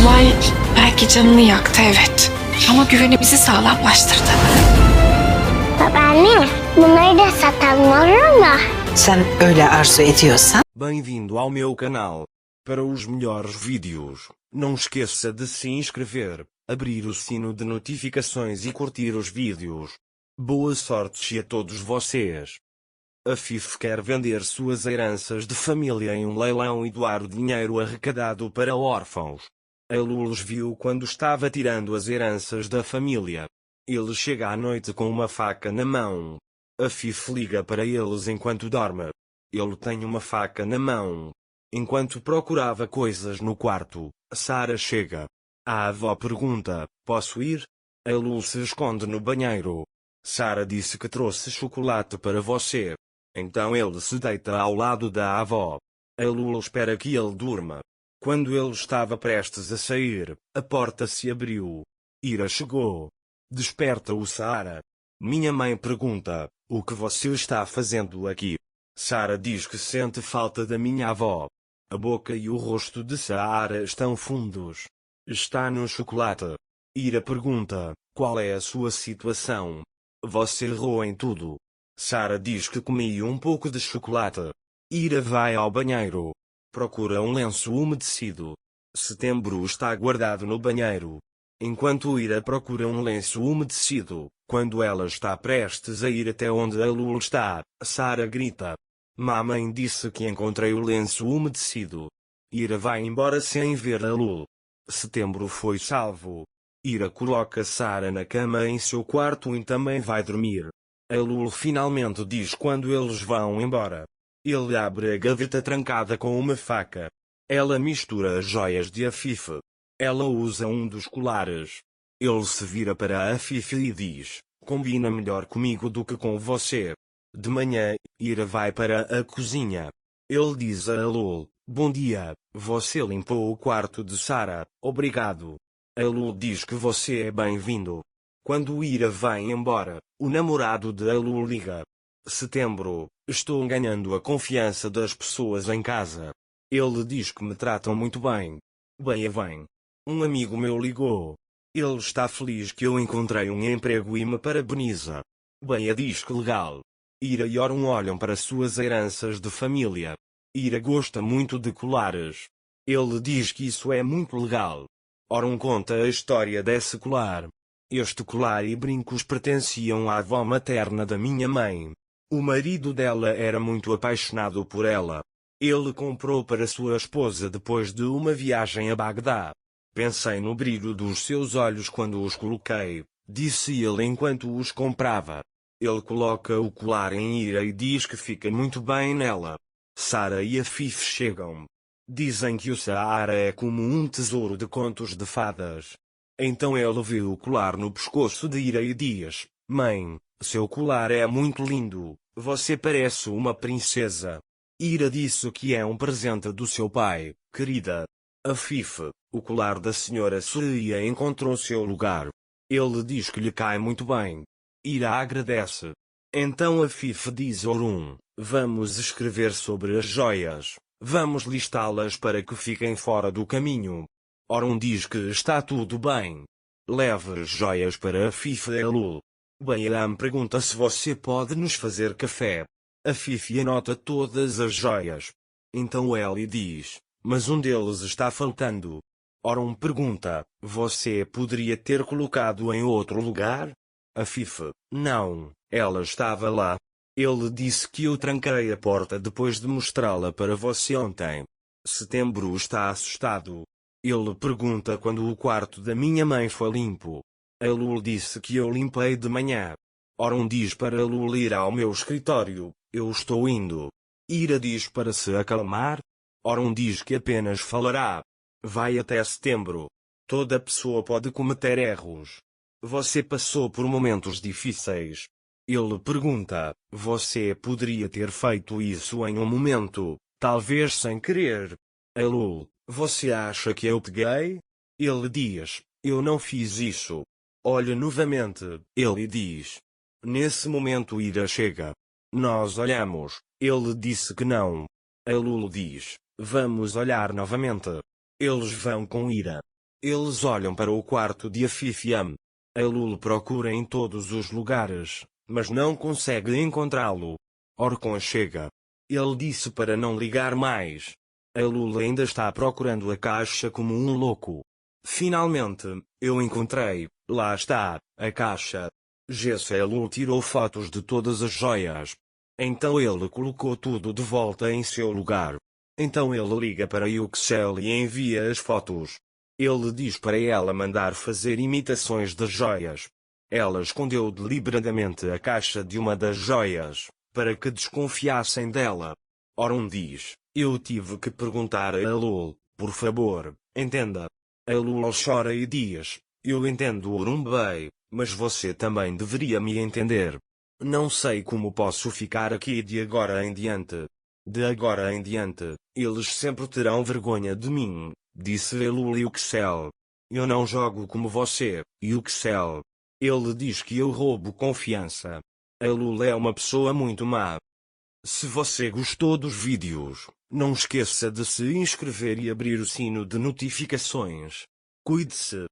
olay belki canını yaktı, evet. Ama güvenimizi sağlamlaştırdı. Babaanne, bunları da satalım olur mu? Sen öyle arzu ediyorsan. Bem-vindo ao meu canal. Para os melhores vídeos, não esqueça de se inscrever, abrir o sino de notificações e curtir os vídeos. Boa sorte a todos vocês. A FIF quer vender suas heranças de família em um leilão e doar o dinheiro arrecadado para órfãos. A Lulus viu quando estava tirando as heranças da família. Ele chega à noite com uma faca na mão. A FIF liga para eles enquanto dorme. Ele tem uma faca na mão. Enquanto procurava coisas no quarto, Sarah chega. A avó pergunta: posso ir? A Lulu se esconde no banheiro. Sarah disse que trouxe chocolate para você. Então ele se deita ao lado da avó. A Lulu espera que ele durma. Quando ele estava prestes a sair, a porta se abriu. Ira chegou. Desperta-o Sarah. Minha mãe pergunta: o que você está fazendo aqui? Sarah diz que sente falta da minha avó. A boca e o rosto de Sarah estão fundos. Está no chocolate. Ira pergunta: qual é a sua situação? Você errou em tudo. Sarah diz que comi um pouco de chocolate. Ira vai ao banheiro. Procura um lenço umedecido. Setembro está guardado no banheiro. Enquanto Ira procura um lenço umedecido, quando ela está prestes a ir até onde a Lulu está, Sarah grita: mamãe disse que encontrei o lenço umedecido. Ira vai embora sem ver a Lulu. Setembro foi salvo. Ira coloca Sarah na cama em seu quarto e também vai dormir. A Lulu finalmente diz quando eles vão embora. Ele abre a gaveta trancada com uma faca. Ela mistura as joias de Afif. Ela usa um dos colares. Ele se vira para Afif e diz: combina melhor comigo do que com você. De manhã, Ira vai para a cozinha. Ele diz a Lulu: bom dia, você limpou o quarto de Sarah, obrigado. A Lulu diz que você é bem-vindo. Quando Ira vai embora, o namorado de Lulu liga. Setembro, estou ganhando a confiança das pessoas em casa. Ele diz que me tratam muito bem. Bem. Um amigo meu ligou. Ele está feliz que eu encontrei um emprego e me parabeniza. Bem, diz que legal. Ira e Orun olham para suas heranças de família. Ira gosta muito de colares. Ele diz que isso é muito legal. Orun conta a história desse colar. Este colar e brincos pertenciam à avó materna da minha mãe. O marido dela era muito apaixonado por ela. Ele comprou para sua esposa depois de uma viagem a Bagdá. Pensei no brilho dos seus olhos quando os coloquei, disse ele enquanto os comprava. Ele coloca o colar em Ira e diz que fica muito bem nela. Sarah e Afif chegam. Dizem que o Saara é como um tesouro de contos de fadas. Então ele vê o colar no pescoço de Ira e diz: mãe, seu colar é muito lindo, você parece uma princesa. Ira disse que é um presente do seu pai, querida. Afif, o colar da senhora Surya encontrou seu lugar. Ele diz que lhe cai muito bem. Ira agradece. Então Afif diz a Orun: vamos escrever sobre as joias. Vamos listá-las para que fiquem fora do caminho. Orun diz que está tudo bem. Leve as joias para Afif e Lulu. Bayram pergunta se você pode nos fazer café. Afif anota todas as joias. Então Ellie diz: mas um deles está faltando. Orun pergunta: você poderia ter colocado em outro lugar? Afif: não, ela estava lá. Ele disse que eu tranquei a porta depois de mostrá-la para você ontem. Setembro está assustado. Ele pergunta quando o quarto da minha mãe foi limpo. A Lulu disse que eu limpei de manhã. Orun diz para a Lulu ir ao meu escritório. Eu estou indo. Ira diz para se acalmar. Orun diz que apenas falará. Vai até Setembro. Toda pessoa pode cometer erros. Você passou por momentos difíceis. Ele pergunta: você poderia ter feito isso em um momento, talvez sem querer. A Lulu: você acha que eu peguei? Ele diz: eu não fiz isso. Olha novamente. Ele diz. Nesse momento Ira chega. Nós olhamos. Ele disse que não. A Lulu diz: vamos olhar novamente. Eles vão com Ira. Eles olham para o quarto de Afifiam. A Lulu procura em todos os lugares, mas não consegue encontrá-lo. Orcon chega. Ele disse para não ligar mais. A Lulu ainda está procurando a caixa como um louco. Finalmente, eu encontrei. Lá está, a caixa. Lulu tirou fotos de todas as joias. Então ele colocou tudo de volta em seu lugar. Então ele liga para Yuxel e envia as fotos. Ele diz para ela mandar fazer imitações das joias. Ela escondeu deliberadamente a caixa de uma das joias, para que desconfiassem dela. Orun diz, eu tive que perguntar a Lul, por favor, entenda. A Lul chora e diz, eu entendo Orun bem, mas você também deveria me entender. Não sei como posso ficar aqui de agora em diante. De agora em diante, eles sempre terão vergonha de mim, disse a Lul Yuxel. Eu não jogo como você, Yuxel. Ele diz que eu roubo confiança. A Lul é uma pessoa muito má. Se você gostou dos vídeos, não esqueça de se inscrever e abrir o sino de notificações. Cuide-se.